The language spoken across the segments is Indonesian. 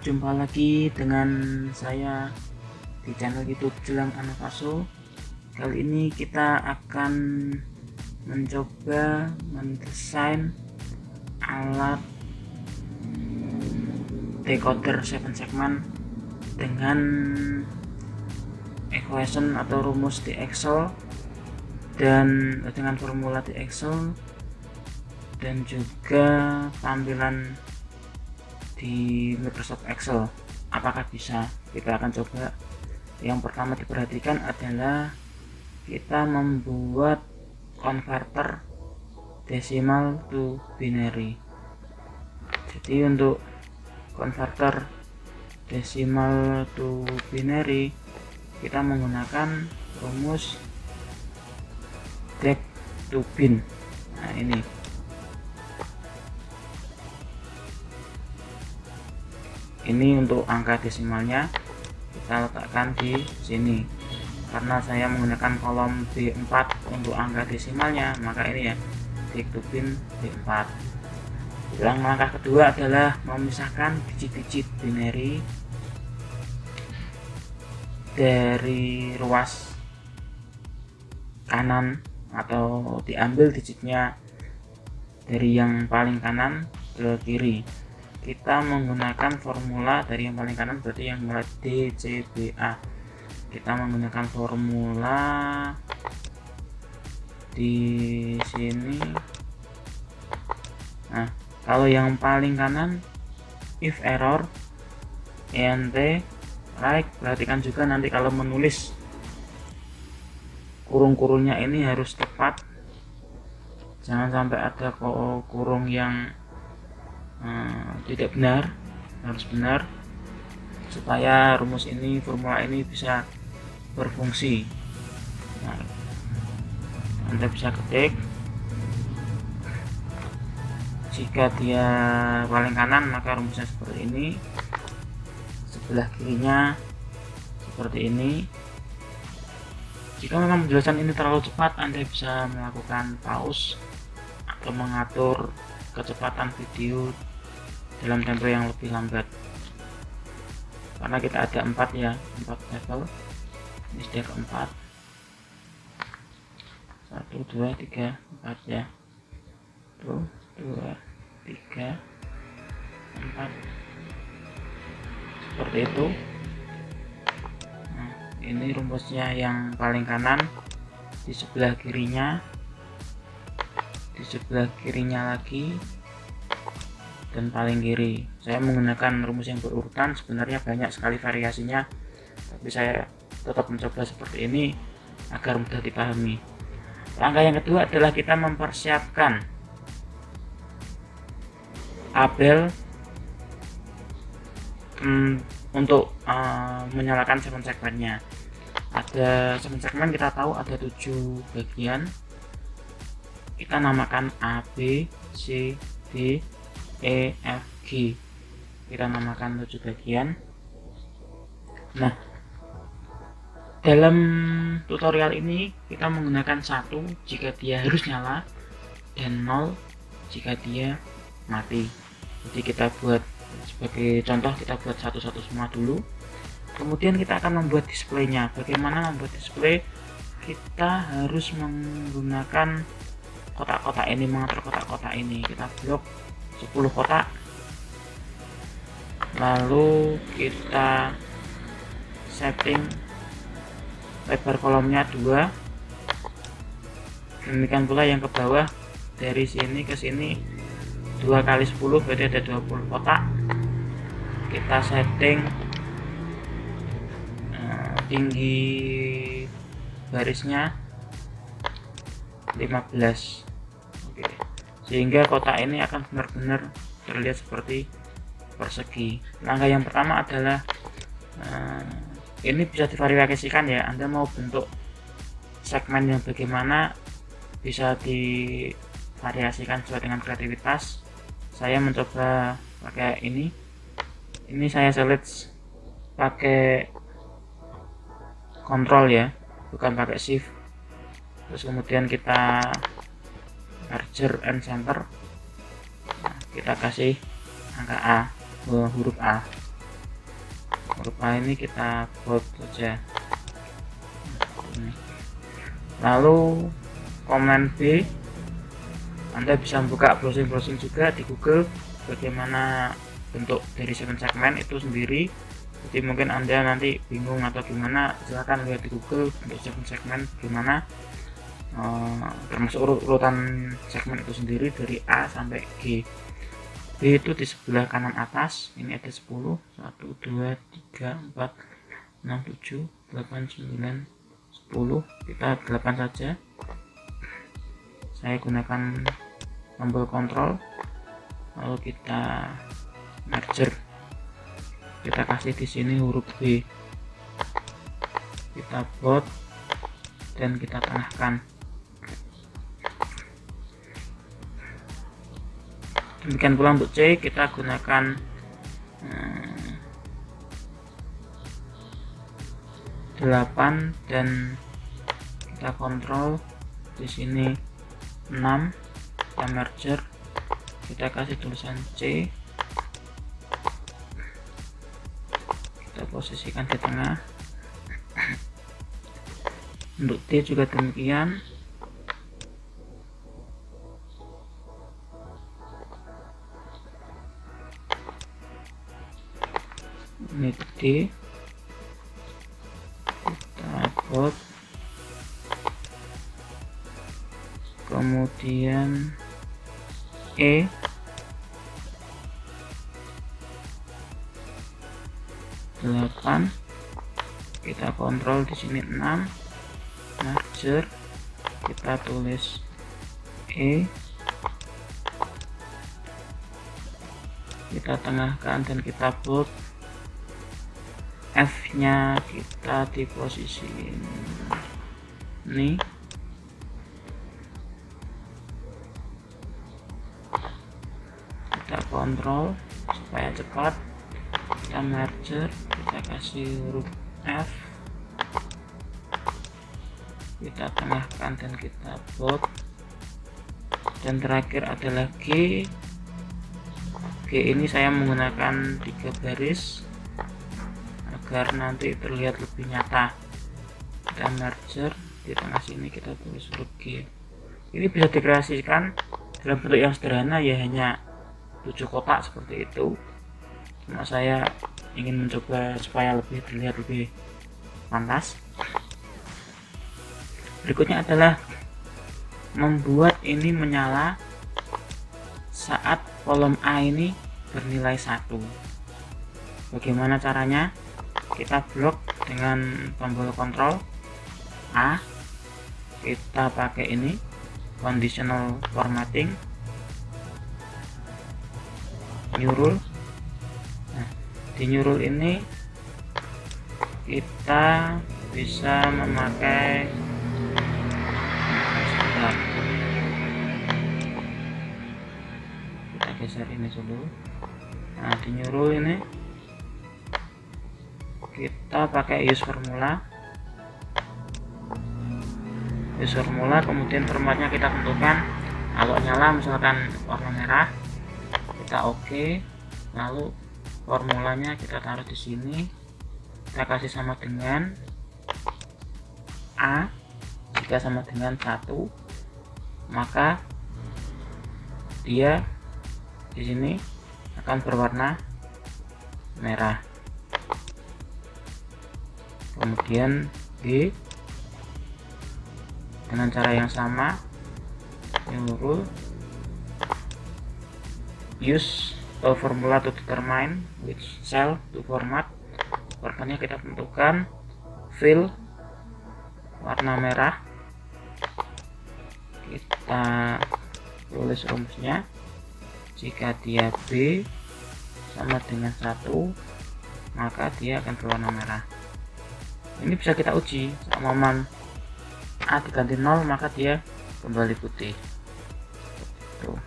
jumpa lagi dengan saya di channel YouTube Jelang Anavaso. Kali ini kita akan mencoba mendesain alat decoder 7 segment dengan equation atau rumus di Excel dan dengan formula di Excel dan juga tampilan di Microsoft Excel. Apakah bisa? Kita akan coba. Yang pertama diperhatikan adalah kita membuat converter decimal to binary. Jadi untuk converter decimal to binary kita menggunakan rumus dec to bin. Nah, ini untuk angka desimalnya kita letakkan di sini. Karena saya menggunakan kolom B4 untuk angka desimalnya, maka ini ya dec to bin B4. Langkah kedua adalah memisahkan digit-digit binary dari ruas kanan, atau diambil digitnya dari yang paling kanan ke kiri. Kita menggunakan formula dari yang paling kanan, berarti yang mulai D, C, B, A. Kita menggunakan formula di sini. Nah, kalau yang paling kanan if error ent right, perhatikan juga nanti kalau menulis kurung-kurungnya ini harus tepat, jangan sampai ada kurung yang tidak benar, harus benar supaya rumus ini, formula ini bisa berfungsi. Nah, Anda bisa ketik, jika dia paling kanan maka rumusnya seperti ini, sebelah kirinya seperti ini. Jika memang penjelasan ini terlalu cepat, Anda bisa melakukan pause atau mengatur kecepatan video dalam tempo yang lebih lambat. Karena kita ada 4 ya, 4 level. Ini sudah keempat. 1, 2, 3, 4 ya. 1, 2, 3, 4. Seperti itu. Nah, ini rumusnya yang paling kanan, di sebelah kirinya, di sebelah kirinya lagi, dan paling kiri. Saya menggunakan rumus yang berurutan, sebenarnya banyak sekali variasinya, tapi saya tetap mencoba seperti ini agar mudah dipahami. Langkah yang kedua adalah kita mempersiapkan tabel untuk menyalakan 7 segmennya. Ada 7 segmen, kita tahu ada 7 bagian. Kita namakan A, B, C, D, E, F, G. Kita namakan 7 bagian. Nah, dalam tutorial ini kita menggunakan 1 jika dia harus nyala dan 0 jika dia mati. Jadi kita buat sebagai contoh, kita buat satu-satu semua dulu. Kemudian kita akan membuat displaynya. Bagaimana membuat display? Kita harus menggunakan kotak-kotak ini, mengatur kotak-kotak ini. Kita blok 10 kotak, lalu kita setting lebar kolomnya 2. Demikian pula yang ke bawah, dari sini ke sini 2 kali 10, berarti ada 20 kotak. Kita setting tinggi barisnya 15. Oke. Sehingga kotak ini akan benar-benar terlihat seperti persegi. Langkah yang pertama adalah ini bisa divariasikan ya, Anda mau bentuk segmen yang bagaimana bisa divariasikan sesuai dengan kreativitas. Saya mencoba pakai ini saya select pakai kontrol ya, bukan pakai shift. Terus kemudian kita merger and center. Nah, kita kasih angka A, huruf A. huruf A ini kita bold saja. Lalu Command B, Anda bisa buka browsing juga di Google bagaimana bentuk dari 7 segmen itu sendiri. Jadi mungkin Anda nanti bingung atau gimana, silahkan lihat di Google bentuk 7 segmen gimana, termasuk urutan segmen itu sendiri dari A sampai G. B itu di sebelah kanan atas, ini ada 10, 1, 2, 3, 4, 6, 7, 8, 9, 10, kita 8 saja. Saya gunakan tombol kontrol, lalu kita merger, kita kasih di sini huruf B, kita bold dan kita tengahkan. Demikian pula untuk C, kita gunakan 8 dan kita kontrol di sini 6, kita merger, kita kasih tulisan C, kita posisikan di tengah. Untuk D juga demikian. Ini D, kita bold, kemudian E, delapan, kita kontrol di sini 6, merger, kita tulis E, kita tengahkan dan kita bold. F nya kita di posisi ini, kita kontrol supaya cepat, kita merger, kita kasih huruf F, kita tengahkan dan kita bold. Dan terakhir adalah G. G ini saya menggunakan 3 baris agar nanti terlihat lebih nyata. Kita merger, di tengah sini kita tulis huruf G. Ini bisa dikreasikan dalam bentuk yang sederhana, ya hanya 7 kotak seperti itu. Cuma saya ingin mencoba supaya lebih terlihat lebih pantas. Berikutnya adalah membuat ini menyala saat kolom A ini bernilai 1. Bagaimana caranya? Kita blok dengan tombol kontrol A, kita pakai ini conditional formatting, new rule. Nah, di new rule ini kita bisa memakai, kita geser ini dulu. Nah, di new rule ini kita pakai use formula, kemudian formatnya kita tentukan. Kalau nyala misalkan warna merah, kita oke. Lalu formulanya kita taruh di sini, kita kasih sama dengan A. Jika sama dengan 1, maka dia di sini akan berwarna merah. Kemudian B dengan cara yang sama, new rule, use a formula to determine which cell to format. Formatnya kita tentukan fill warna merah, kita tulis rumusnya. Jika dia B sama dengan 1, maka dia akan berwarna merah. Ini bisa kita uji, sama A diganti 0, maka dia kembali putih. Tuh.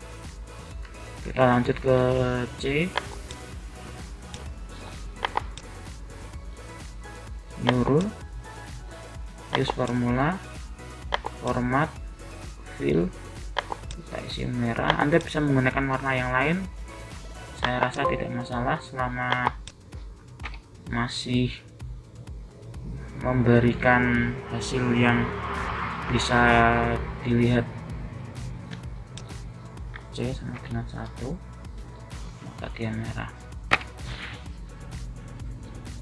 Kita lanjut ke C, new rule, use formula, format, fill, kita isi merah. Anda bisa menggunakan warna yang lain, saya rasa tidak masalah selama masih memberikan hasil yang bisa dilihat. C sama dengan 1, maka dia merah.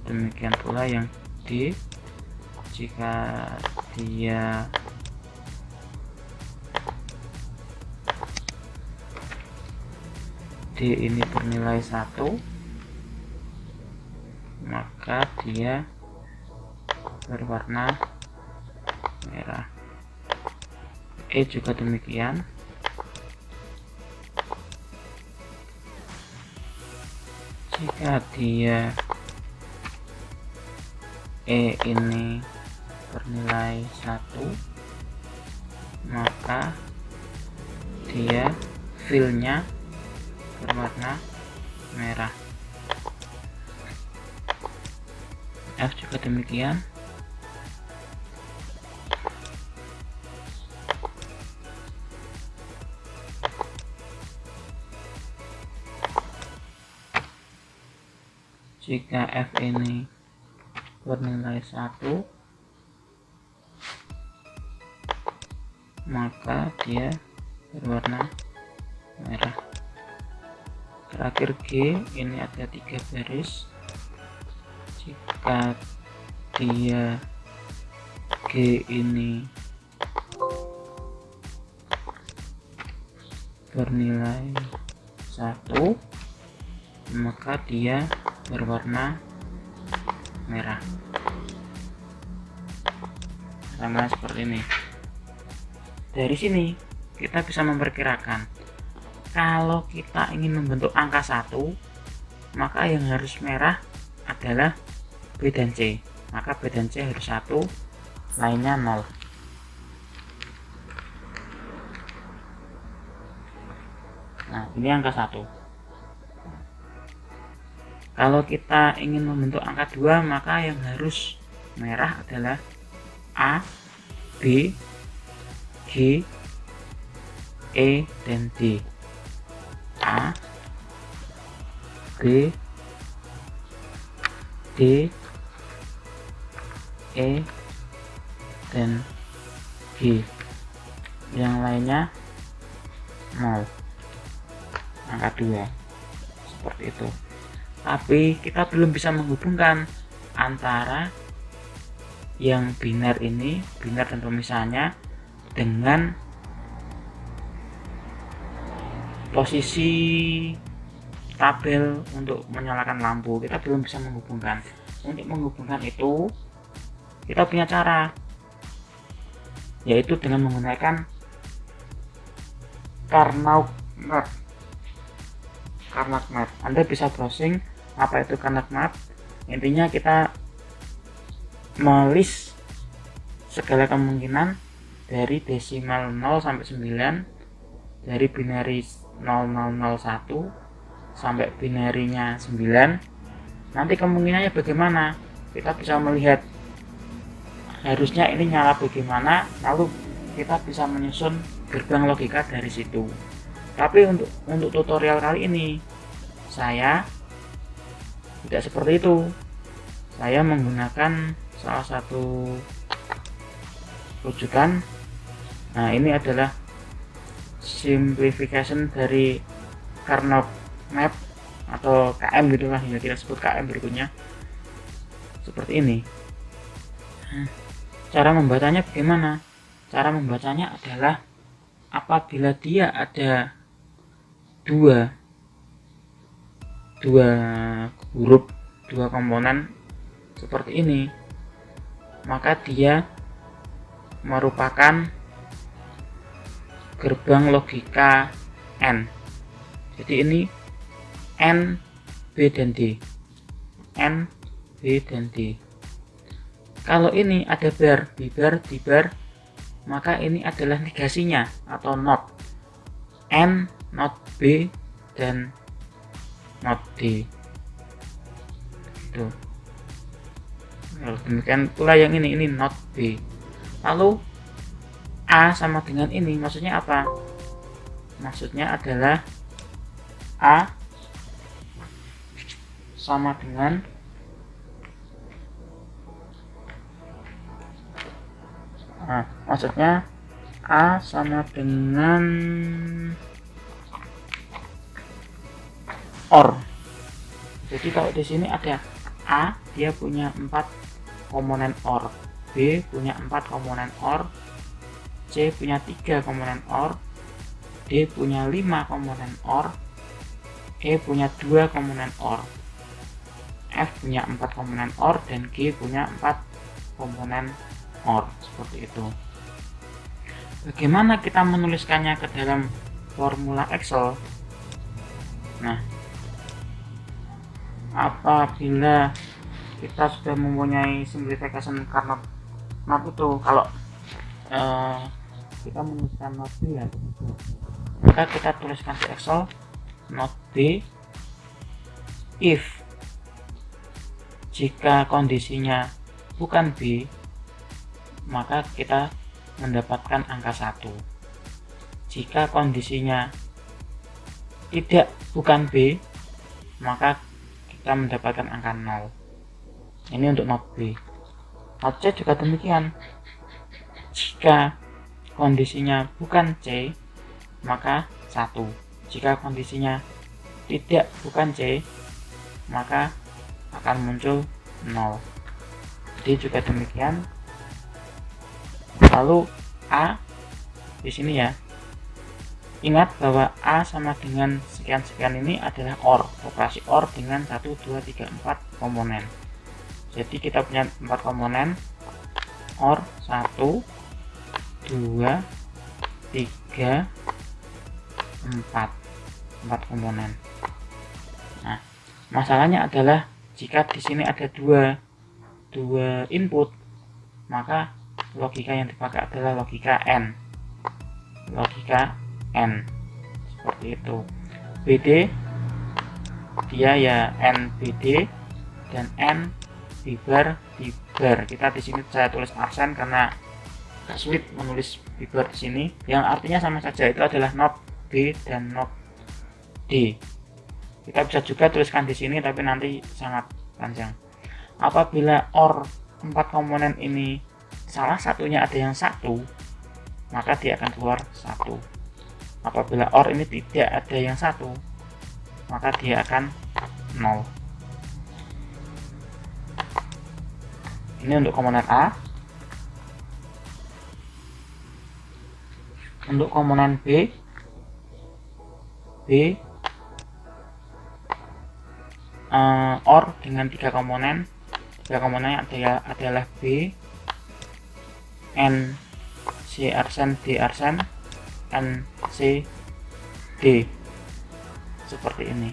Demikian pula yang D, jika dia D ini bernilai 1, maka dia berwarna merah. E juga demikian. Jika dia E ini bernilai 1, maka dia fill-nya berwarna merah. F juga demikian. Jika F ini bernilai 1, maka dia berwarna merah. Terakhir G, ini ada 3 baris. Jika dia G ini bernilai 1, maka dia berwarna merah. Sama seperti ini. Dari sini kita bisa memperkirakan kalau kita ingin membentuk angka 1, maka yang harus merah adalah B dan C. Maka B dan C harus 1, lainnya 0. Nah, ini angka 1. Kalau kita ingin membentuk angka 2, maka yang harus merah adalah A, B, G, E, dan D. A, B, D, E, dan G. Yang lainnya 0. Angka 2. Seperti itu. Tapi kita belum bisa menghubungkan antara yang biner ini, biner dan pemisahannya, dengan posisi tabel untuk menyalakan lampu. Kita belum bisa menghubungkan. Untuk menghubungkan itu kita punya cara, yaitu dengan menggunakan Carnot Map. Anda bisa browsing apa itu Carnot Map. Intinya kita melist segala kemungkinan dari desimal 0 sampai 9, dari binary 0001 sampai binarinya 9. Nanti kemungkinannya bagaimana, kita bisa melihat harusnya ini nyala bagaimana, lalu kita bisa menyusun gerbang logika dari situ. Tapi untuk tutorial kali ini saya tidak seperti itu. Saya menggunakan salah satu rujukan. Nah, ini adalah simplification dari Carnot Map atau KM gitulah ya, kita sebut KM berikutnya. Seperti ini. Cara membacanya bagaimana? Cara membacanya adalah apabila dia ada dua huruf, dua komponen seperti ini, maka dia merupakan gerbang logika N. Jadi ini N, B, dan D. N, B, dan D. Kalau ini ada bar, B bar, D bar, maka ini adalah negasinya atau not. N, not B, dan not D. Itu. Demikian pula yang ini not B. Lalu A sama dengan ini maksudnya apa? Maksudnya adalah A sama dengan Nah, maksudnya A sama dengan OR. Jadi kalau di sini ada A, dia punya 4 komponen OR, B punya 4 komponen OR, C punya 3 komponen OR, D punya 5 komponen OR, E punya 2 komponen OR, F punya 4 komponen OR, dan G punya 4 komponen OR. Seperti itu. Bagaimana kita menuliskannya ke dalam formula Excel? Nah, apabila kita sudah mempunyai simplification Carnot itu, kalau kita menuliskan not B ya, maka kita tuliskan di Excel not B if jika kondisinya bukan B, maka kita mendapatkan angka 1. Jika kondisinya tidak bukan B, maka kita mendapatkan angka 0. Ini untuk not B. Not C juga demikian. Jika kondisinya bukan C, maka 1. Jika kondisinya tidak bukan C, maka akan muncul 0. D juga demikian. Lalu A di sini ya. Ingat bahwa A sama dengan sekian-sekian ini adalah OR, operasi OR dengan 1, 2, 3, 4 komponen. Jadi kita punya 4 komponen OR 1, 2, 3, 4 komponen. Nah, masalahnya adalah jika di sini ada dua input, maka logika yang dipakai adalah logika N. Seperti itu. BD dia ya NBD dan N bibar. Kita di sini saya tulis aksen karena sulit menulis bibar di sini, yang artinya sama saja, itu adalah not B dan not D. Kita bisa juga tuliskan di sini tapi nanti sangat panjang. Apabila OR 4 komponen ini salah satunya ada yang 1, maka dia akan keluar 1. Apabila OR ini tidak ada yang 1, maka dia akan 0. Ini untuk komponen A. Untuk komponen B OR dengan 3 komponen. 3 komponennya adalah B, N, C arsen, D arsen, N, C, D. Seperti ini.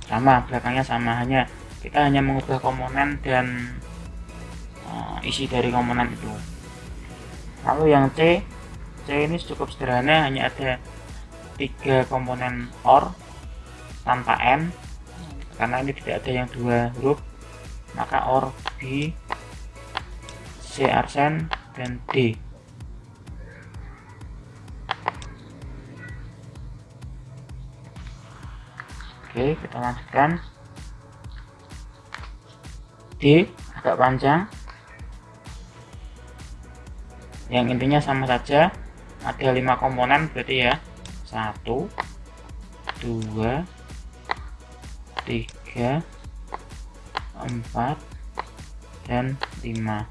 Sama, belakangnya sama, kita hanya mengubah komponen dan isi dari komponen itu. Lalu yang C ini cukup sederhana, hanya ada 3 komponen OR tanpa N, karena ini tidak ada yang 2 huruf, maka OR B, C arsen, dan D. Oke, kita lanjutkan. D agak panjang, yang intinya sama saja, ada 5 komponen berarti ya, 1, 2, 3, 4, dan 5.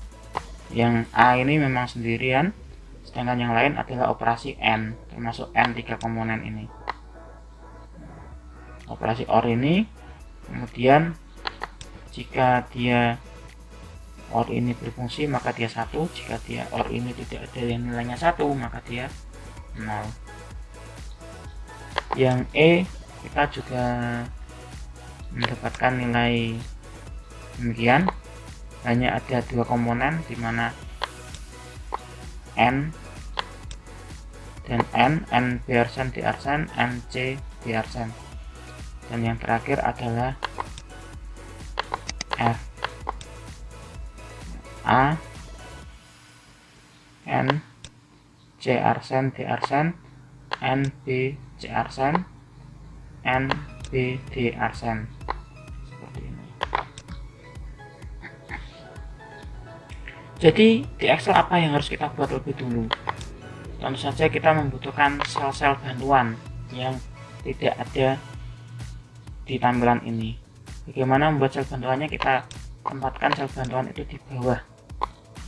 Yang A ini memang sendirian, sedangkan yang lain adalah operasi N, termasuk N 3 komponen ini. Operasi OR ini, kemudian jika dia OR ini berfungsi maka dia 1, jika dia OR ini tidak ada yang nilainya 1 maka dia 0. Yang E kita juga mendapatkan nilai demikian, hanya ada 2 komponen di mana N dan N B arsen, D arsen, N C, D arsen, dan yang terakhir adalah F, A, N, C arsen, D arsen, N, B, C arsen, N, B, D arsen. Seperti ini. Jadi di Excel apa yang harus kita buat lebih dulu? Tentu saja kita membutuhkan sel-sel bantuan yang tidak ada di tampilan ini. Bagaimana membuat sel bantuannya? Kita tempatkan sel bantuan itu di bawah,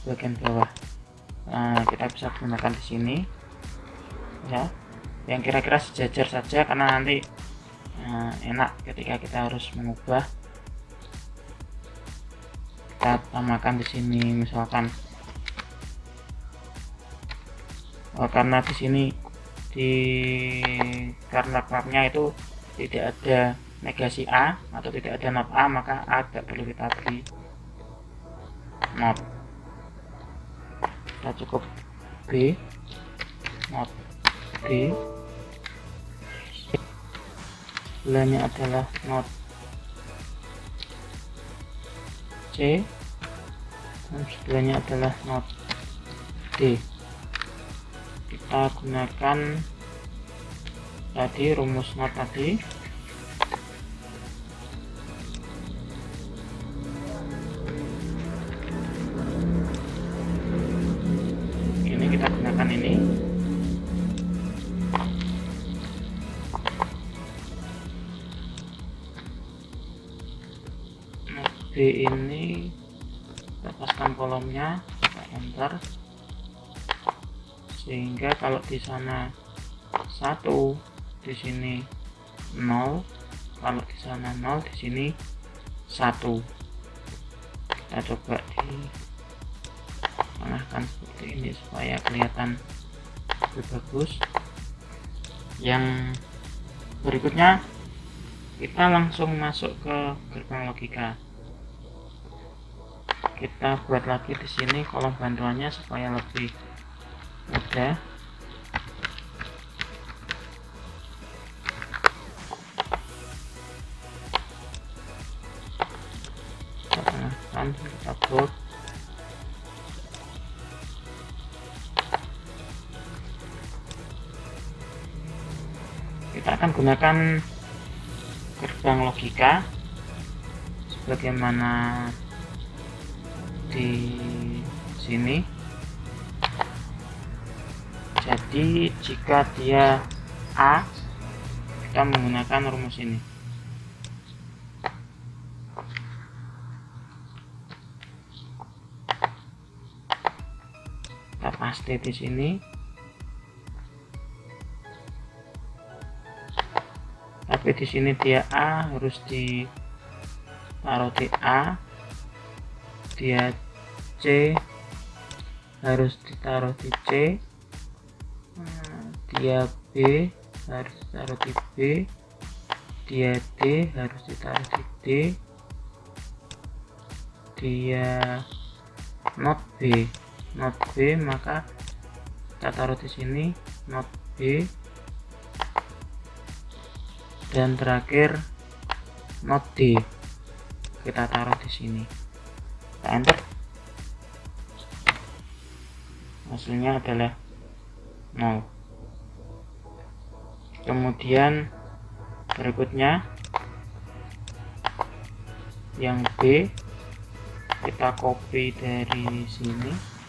bagian bawah. Nah, kita bisa gunakan di sini ya, yang kira-kira sejajar saja, karena nanti enak ketika kita harus mengubah. Kita tambahkan di sini misalkan karena di sini karena mapnya itu tidak ada negasi A atau tidak ada not A, maka A tidak perlu kita beri not. Kita cukup B, not B, sebelahnya adalah not C, dan sebelahnya adalah not D. Kita gunakan tadi rumus not tadi. Ini kita gunakan ini. B ini lepaskan kolomnya, kita enter, sehingga kalau di sana 1, di sini 0, kalau di sana 0, di sini 1. Kita coba ditengahkan seperti ini supaya kelihatan lebih bagus. Yang berikutnya kita langsung masuk ke gerbang logika. Kita buat lagi di sini kolom bantuannya supaya lebih mudah. Kita tengahkan, kita bold. Kita akan gunakan gerbang logika sebagaimana di sini. Jadi jika dia A, kita menggunakan rumus ini. Kita paste di sini. Tapi di sini dia A, harus ditaruh di A. Dia C, harus ditaruh di C. Dia B, harus ditaruh di B. Dia D, harus ditaruh di D. Dia not B, maka kita taruh di sini not B. Dan terakhir not D, kita taruh di sini. Kita enter, hasilnya adalah 0. Kemudian berikutnya yang B, kita copy dari sini,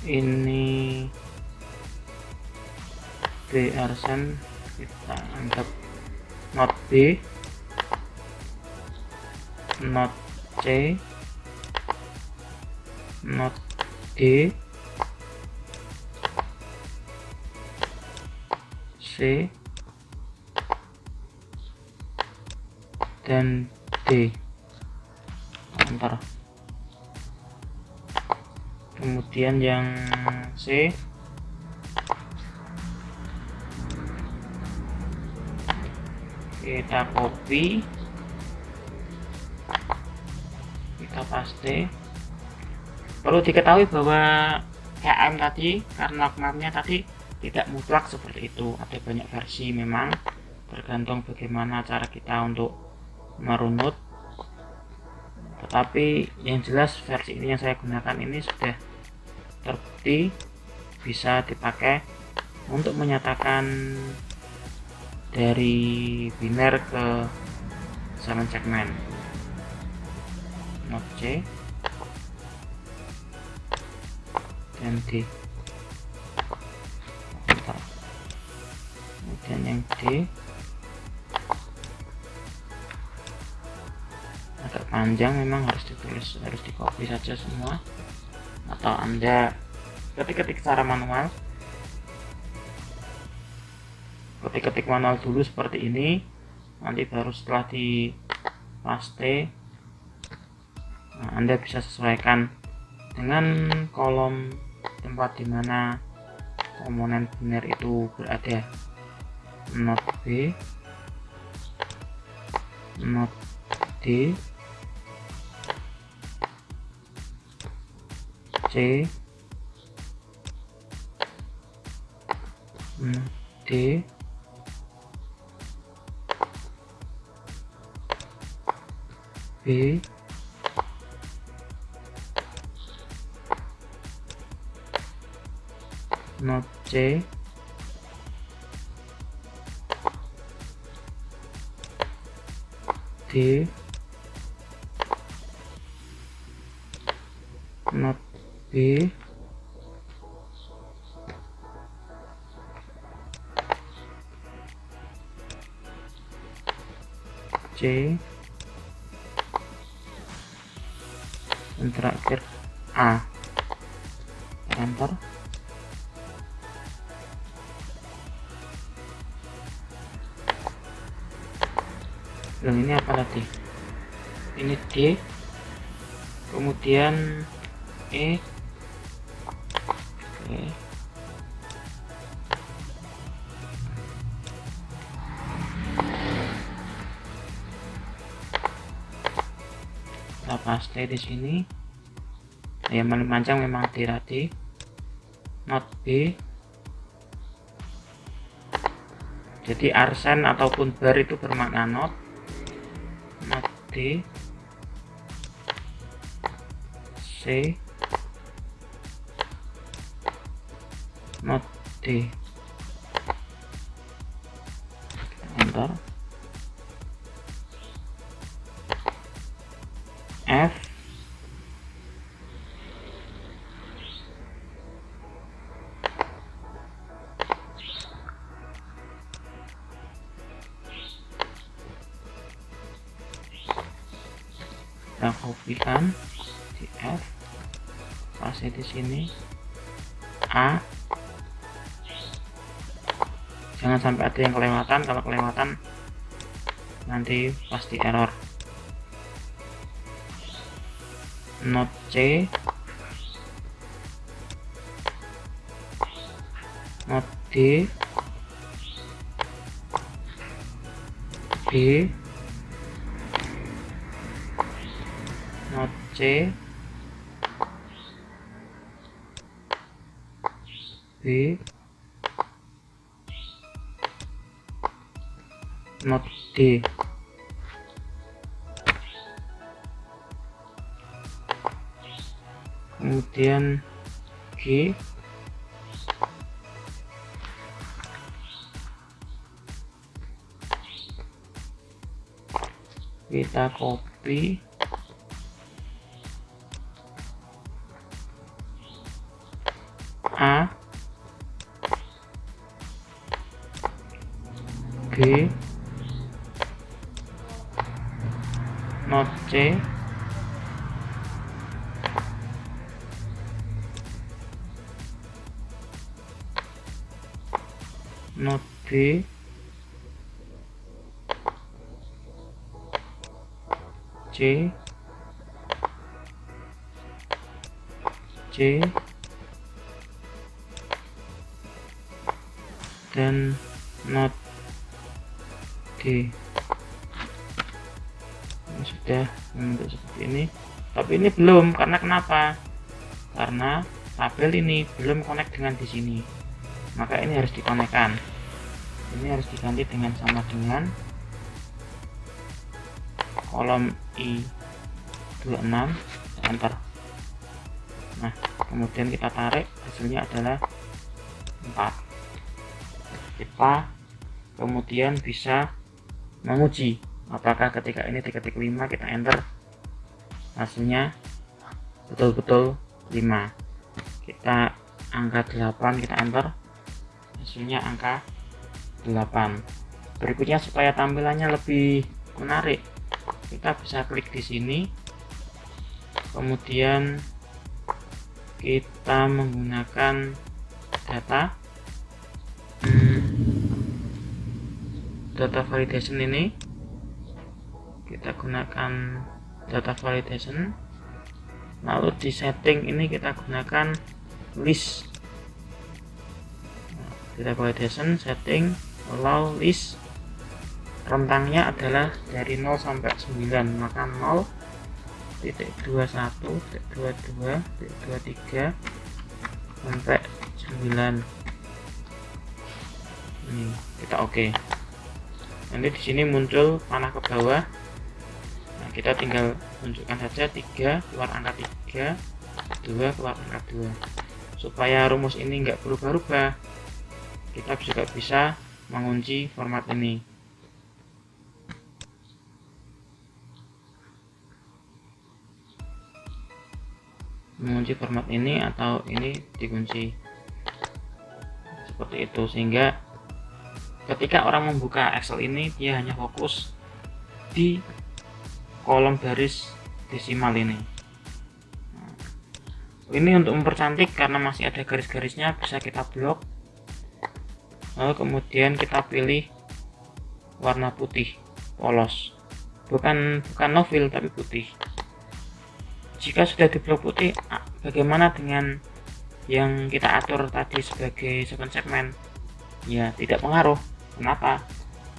ini B arsen, kita anggap not B, not C, not D, C, dan D. Enter. Kemudian yang C, kita copy, kita paste. Perlu diketahui bahwa KM tadi, karena mapnya tadi tidak mutlak seperti itu, ada banyak versi memang, tergantung bagaimana cara kita untuk merunut. Tetapi yang jelas versi ini yang saya gunakan ini sudah terbukti bisa dipakai untuk menyatakan dari biner ke 7 segmen. Not C dan D. Kemudian yang D agak panjang, memang harus ditulis, harus di copy saja semua, atau Anda ketik-ketik secara manual. Ketik-ketik manual dulu seperti ini, nanti baru setelah di paste, nah, Anda bisa sesuaikan dengan kolom tempat dimana komponen biner itu berada. Not B, not D, C, D, B, not C, D, not B, C, dan terakhir A. Enter. Loh, ini apa tadi? Ini D, kemudian E. Oke. Kita paste di sini. Yang paling panjang memang D tadi. Not B. Jadi arsen ataupun bar itu bermakna not. Not D, C, not D. Enter. F, kita kopikan di F, paste di sini. A, jangan sampai ada yang kelewatan, kalau kelewatan nanti pasti error. Not C, not D, B, not C, B, not D. Kemudian G, kita copy, A, G, not C, not B, C, C, dan not D. Ini sudah membentuk seperti ini, tapi ini belum, karena kenapa? Karena tabel ini belum connect dengan di sini, maka ini harus dikonekkan. Ini harus diganti dengan sama dengan kolom I26, enter. Nah, kemudian kita tarik, hasilnya adalah 4. kita kemudian bisa menguji apakah ketika ini diketik 5 kita enter hasilnya betul-betul 5, kita angka 8 kita enter hasilnya angka 8. Berikutnya supaya tampilannya lebih menarik kita bisa klik di sini, kemudian kita menggunakan data validation. Ini kita gunakan data validation, lalu di setting ini kita gunakan list. Data validation setting allow list, rentangnya adalah dari 0 sampai 9, maka 0.21.22.23 sampai 9. Ini kita oke. Nanti di sini muncul panah ke bawah. Nah, kita tinggal tunjukkan saja 3 keluar angka 3, 2 keluar angka 2. Supaya rumus ini enggak berubah-ubah, kita juga bisa mengunci format ini. Mengunci format ini atau ini dikunci seperti itu, sehingga ketika orang membuka Excel ini dia hanya fokus di kolom baris desimal ini. Ini untuk mempercantik karena masih ada garis-garisnya bisa kita blok, lalu kemudian kita pilih warna putih polos, bukan novil tapi putih. Jika sudah diblok putih, bagaimana dengan yang kita atur tadi sebagai segmen? Ya tidak pengaruh. Kenapa?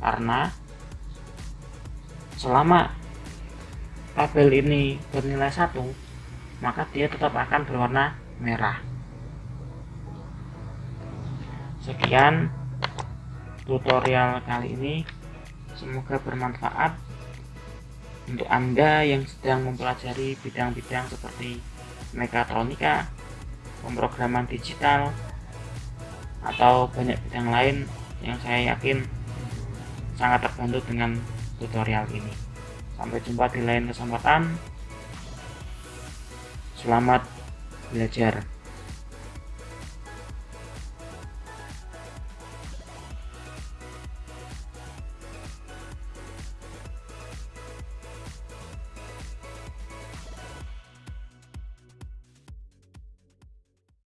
Karena selama tabel ini bernilai 1, maka dia tetap akan berwarna merah. Sekian tutorial kali ini, semoga bermanfaat untuk Anda yang sedang mempelajari bidang-bidang seperti mekatronika, pemrograman digital, atau banyak bidang lain yang saya yakin sangat terbantu dengan tutorial ini. Sampai jumpa di lain kesempatan. Selamat belajar.